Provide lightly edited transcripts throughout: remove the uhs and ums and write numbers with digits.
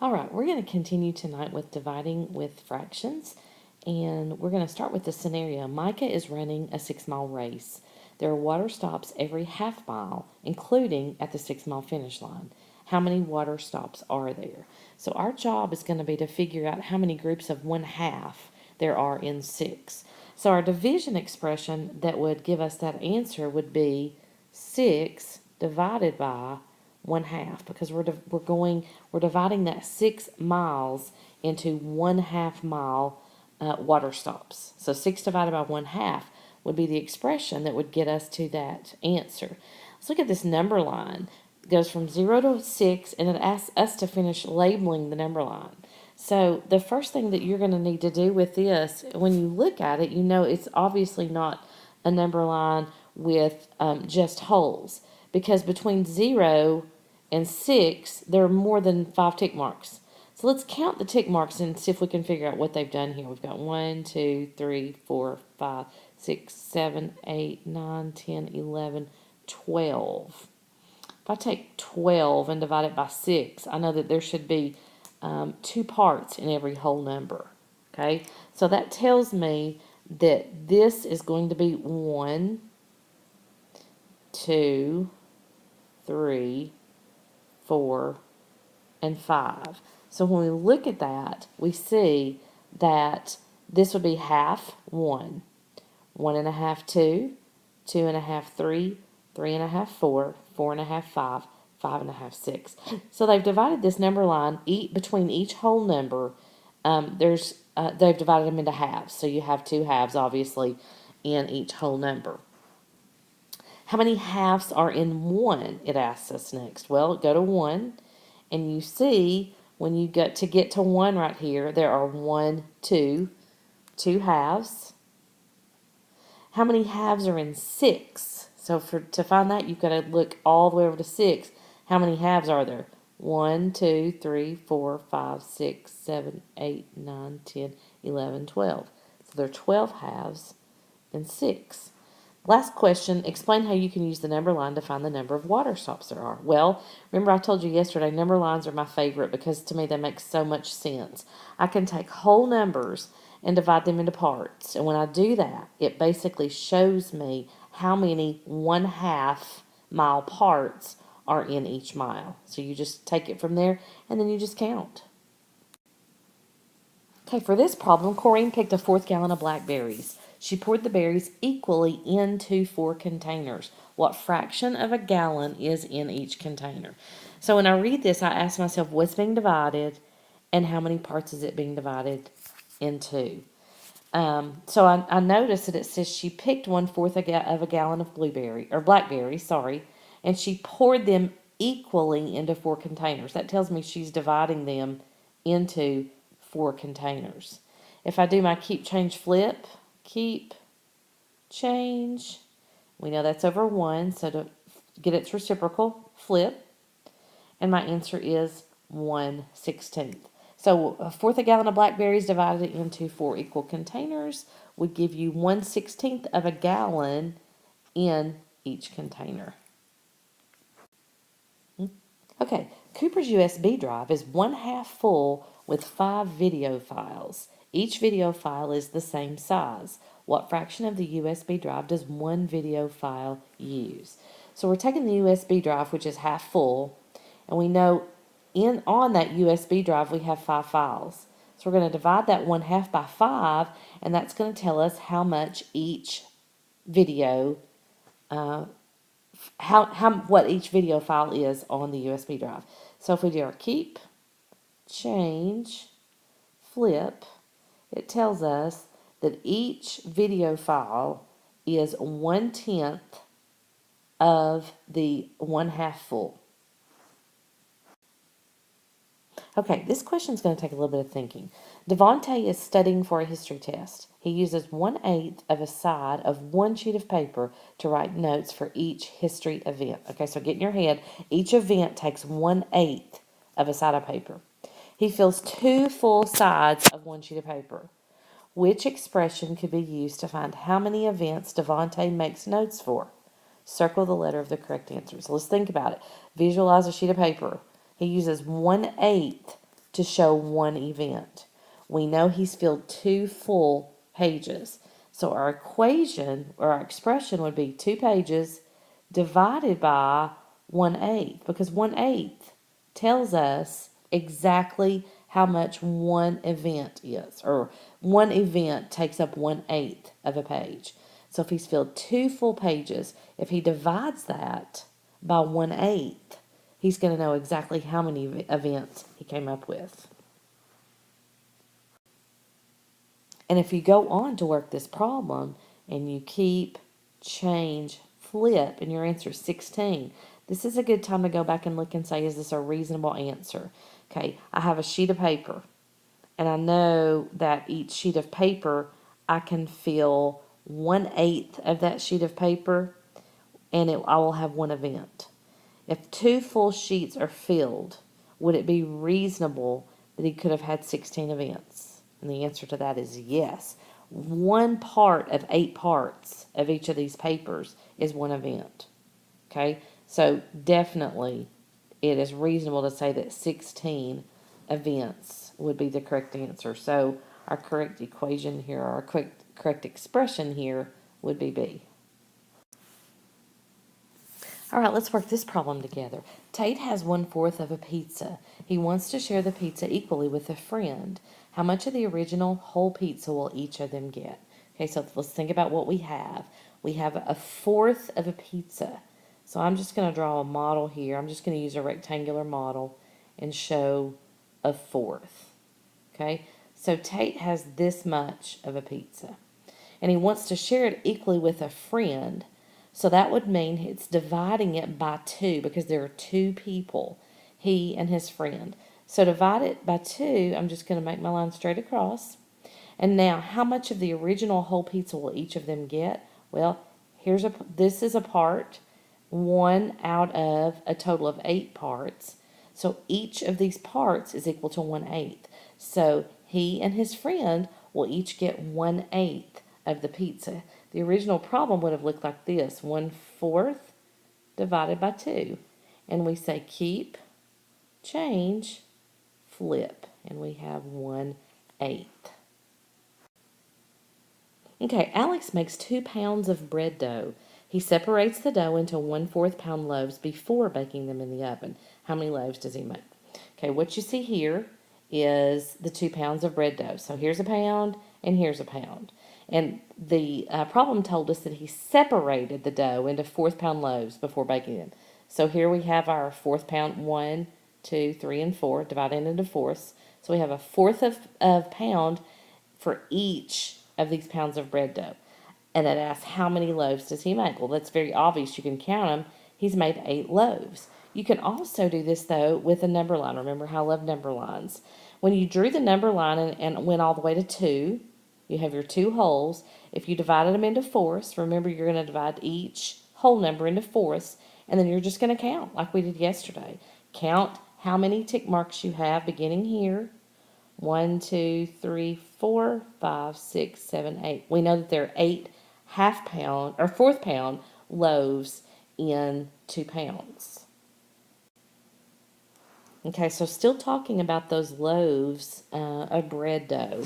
All right, we're going to continue tonight with dividing with fractions, and we're going to start with the scenario. Micah is running a 6-mile race. There are water stops every half mile, including at the 6-mile finish line. How many water stops are there? So our job is going to be to figure out how many groups of 1/2 there are in 6. So our division expression that would give us that answer would be 6 divided by 1/2, because we're dividing that 6 miles into 1/2 mile water stops. So 6 divided by 1/2 would be the expression that would get us to that answer. Let's look at this number line. It goes from 0 to 6, and it asks us to finish labeling the number line. So the first thing that you're going to need to do with this, when you look at it, you know it's obviously not a number line with just holes, because between 0 and 6, there are more than 5 tick marks. So let's count the tick marks and see if we can figure out what they've done here. We've got 1, 2, 3, 4, 5, 6, 7, 8, 9, 10, 11, 12. If I take 12 and divide it by 6, I know that there should be 2 parts in every whole number. Okay, so that tells me that this is going to be 1, 2, 3, 4, and 5. So when we look at that, we see that this would be half 1, 1.5 2, 2.5 3, 3.5 4, 4.5 5, 5.5 6. So they've divided this number line between each whole number. They've divided them into halves. So you have 2 halves, obviously, in each whole number. How many halves are in 1? It asks us next. Well, go to 1, and you see when you get to 1 right here, there are 1, 2 halves. How many halves are in 6? So to find that, you've got to look all the way over to 6. How many halves are there? 1, 2, 3, 4, 5, 6, 7, 8, 9, 10, 11, 12. So there are 12 halves in 6. Last question, explain how you can use the number line to find the number of water stops there are. Well, remember I told you yesterday, number lines are my favorite because to me they make so much sense. I can take whole numbers and divide them into parts. And when I do that, it basically shows me how many 1/2 mile parts are in each mile. So you just take it from there and then you just count. Okay, for this problem, Corrine picked a 1/4 gallon of blackberries. She poured the berries equally into 4 containers. What fraction of a gallon is in each container? So when I read this, I ask myself, what's being divided and how many parts is it being divided into? So I noticed that it says she picked 1/4 of a gallon of blackberries, and she poured them equally into 4 containers. That tells me she's dividing them into 4 containers. If I do my keep, change, flip, keep, change, we know that's over 1, so to get its reciprocal, flip, and my answer is 1/16. So 1/4 gallon of blackberries divided into 4 equal containers would give you 1/16 of a gallon in each container. Okay, Cooper's USB drive is 1/2 full with 5 video files. Each video file is the same size. What fraction of the USB drive does one video file use? So we're taking the USB drive, which is half full, and we know on that USB drive we have 5 files. So we're going to divide that 1/2 by 5, and that's going to tell us how much each video what each video file is on the USB drive. So if we do our keep, change, flip, it tells us that each video file is 1/10 of the 1/2 full. Okay, this question is going to take a little bit of thinking. Devontae is studying for a history test. He uses 1/8 of a side of one sheet of paper to write notes for each history event. Okay, so get in your head, each event takes 1/8 of a side of paper. He fills 2 full sides of one sheet of paper. Which expression could be used to find how many events Devontae makes notes for? Circle the letter of the correct answer. So let's think about it. Visualize a sheet of paper. He uses 1/8 to show one event. We know he's filled 2 full pages. So our equation or our expression would be 2 pages divided by 1/8, because 1/8 tells us exactly how much one event is, or one event takes up 1/8 of a page. So if he's filled 2 full pages, if he divides that by 1/8, he's going to know exactly how many events he came up with. And if you go on to work this problem and you keep, change, flip, and your answer is 16, this is a good time to go back and look and say, is this a reasonable answer? Okay, I have a sheet of paper, and I know that each sheet of paper, I can fill 1/8 of that sheet of paper, and I will have one event. If 2 full sheets are filled, would it be reasonable that he could have had 16 events? And the answer to that is yes. One part of 8 parts of each of these papers is one event. Okay, so definitely it is reasonable to say that 16 events would be the correct answer. So our correct equation here, our correct expression here would be B. All right, let's work this problem together. Tate has 1/4 of a pizza. He wants to share the pizza equally with a friend. How much of the original whole pizza will each of them get? Okay, so let's think about what we have. We have 1/4 of a pizza. So I'm just going to draw a model here. I'm just going to use a rectangular model and show 1/4. Okay, so Tate has this much of a pizza, and he wants to share it equally with a friend. So that would mean it's dividing it by 2, because there are 2 people, he and his friend. So divide it by 2, I'm just going to make my line straight across. And now, how much of the original whole pizza will each of them get? Well, this is a part, 1 out of a total of 8 parts. So each of these parts is equal to 1/8. So he and his friend will each get 1/8 of the pizza. The original problem would have looked like this: 1/4 divided by 2. And we say keep, change, flip, and we have 1/8. Okay, Alex makes 2 pounds of bread dough. He separates the dough into 1/4 pound loaves before baking them in the oven. How many loaves does he make? Okay, what you see here is the 2 pounds of bread dough. So here's a pound and here's a pound. And the problem told us that he separated the dough into 1/4 pound loaves before baking them. So here we have our 1/4 pound, 1, 2, 3, and 4, divided into fourths. So we have 1/4 of pound for each of these pounds of bread dough. And it asks, how many loaves does he make? Well, that's very obvious. You can count them. He's made 8 loaves. You can also do this, though, with a number line. Remember how I love number lines. When you drew the number line and went all the way to 2, you have your 2 wholes. If you divided them into fourths, remember you're going to divide each whole number into fourths, and then you're just going to count like we did yesterday. Count how many tick marks you have beginning here. 1, 2, 3, 4, 5, 6, 7, 8. We know that there are 8 half pound or 1/4 pound loaves in 2 pounds. Okay, so still talking about those loaves of bread dough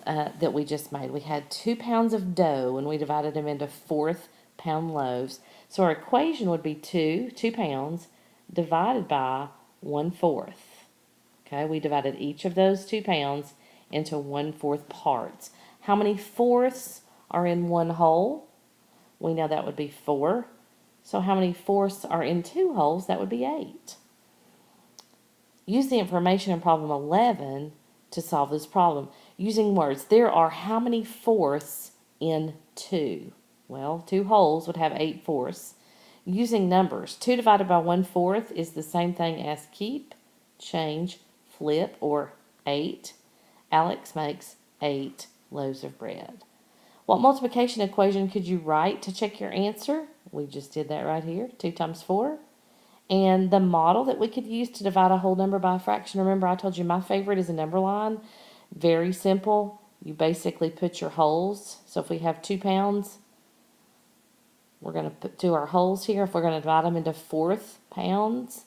that we just made. We had 2 pounds of dough and we divided them into 1/4 pound loaves. So our equation would be 2 pounds divided by 1/4. Okay, we divided each of those 2 pounds into 1/4 parts. How many fourths are in one whole? We know that would be 4. So how many fourths are in 2 wholes? That would be 8. Use the information in problem 11 to solve this problem. Using words, there are how many fourths in 2? Well, 2 wholes would have 8 fourths. Using numbers, 2 divided by 1/4 is the same thing as keep, change, flip, or 8. Alex makes 8 loaves of bread. What multiplication equation could you write to check your answer? We just did that right here, 2 times 4. And the model that we could use to divide a whole number by a fraction, remember I told you my favorite is a number line. Very simple. You basically put your wholes. So if we have 2 pounds, we're going to do our wholes here. If we're going to divide them into 1/4 pounds,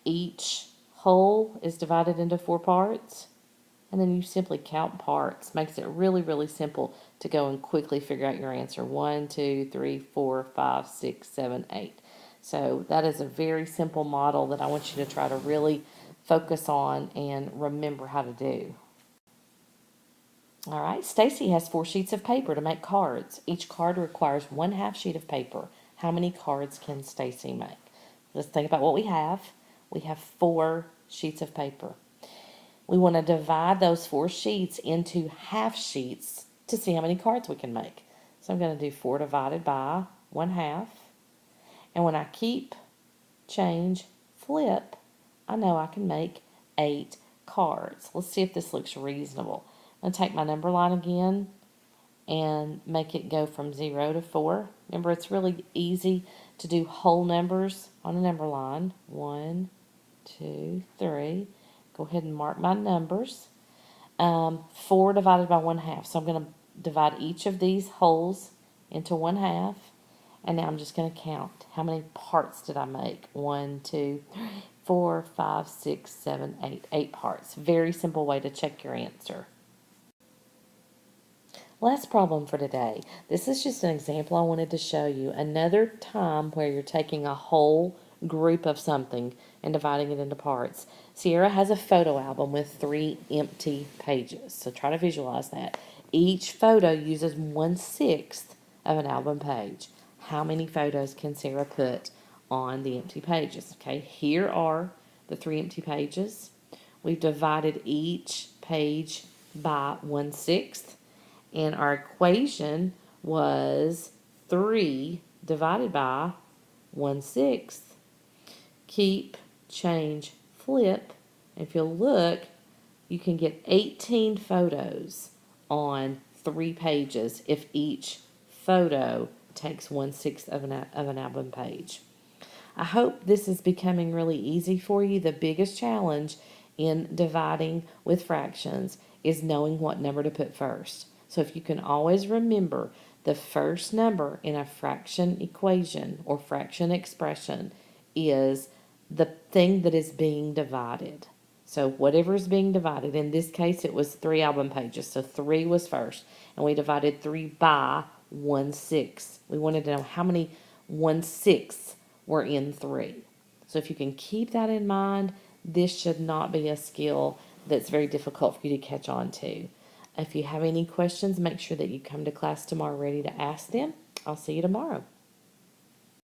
each whole is divided into 4 parts, and then you simply count parts. Makes it really, really simple to go and quickly figure out your answer. 1, 2, 3, 4, 5, 6, 7, 8. So that is a very simple model that I want you to try to really focus on and remember how to do. All right, Stacy has 4 sheets of paper to make cards. Each card requires 1/2 sheet of paper. How many cards can Stacy make? Let's think about what we have. We have 4 sheets of paper. We want to divide those 4 sheets into half sheets to see how many cards we can make. So I'm going to do 4 divided by 1/2. And when I keep, change, flip, I know I can make 8 cards. Let's see if this looks reasonable. I'm going to take my number line again and make it go from 0 to 4. Remember, it's really easy to do whole numbers on a number line. 1, 2, 3. Go ahead and mark my numbers. 4 divided by 1/2. So I'm going to divide each of these wholes into 1/2. And now I'm just going to count. How many parts did I make? 1, 2, 3, 4, 5, 6, 7, 8. 8 parts. Very simple way to check your answer. Last problem for today. This is just an example I wanted to show you. Another time where you're taking a whole group of something and dividing it into parts. Sierra has a photo album with 3 empty pages. So try to visualize that. Each photo uses 1/6 of an album page. How many photos can Sarah put on the empty pages? Okay, here are the 3 empty pages. We've divided each page by 1/6. And our equation was 3 divided by 1/6. Keep, change, flip. If you'll look, you can get 18 photos on 3 pages if each photo takes 1/6 of an album page. I hope this is becoming really easy for you. The biggest challenge in dividing with fractions is knowing what number to put first. So if you can always remember the first number in a fraction equation or fraction expression is the thing that is being divided. So whatever is being divided, in this case it was 3 album pages, so 3 was first, and we divided 3 by 1/6. We wanted to know how many 1/6 were in 3. So if you can keep that in mind, this should not be a skill that's very difficult for you to catch on to. If you have any questions, make sure that you come to class tomorrow ready to ask them. I'll see you tomorrow.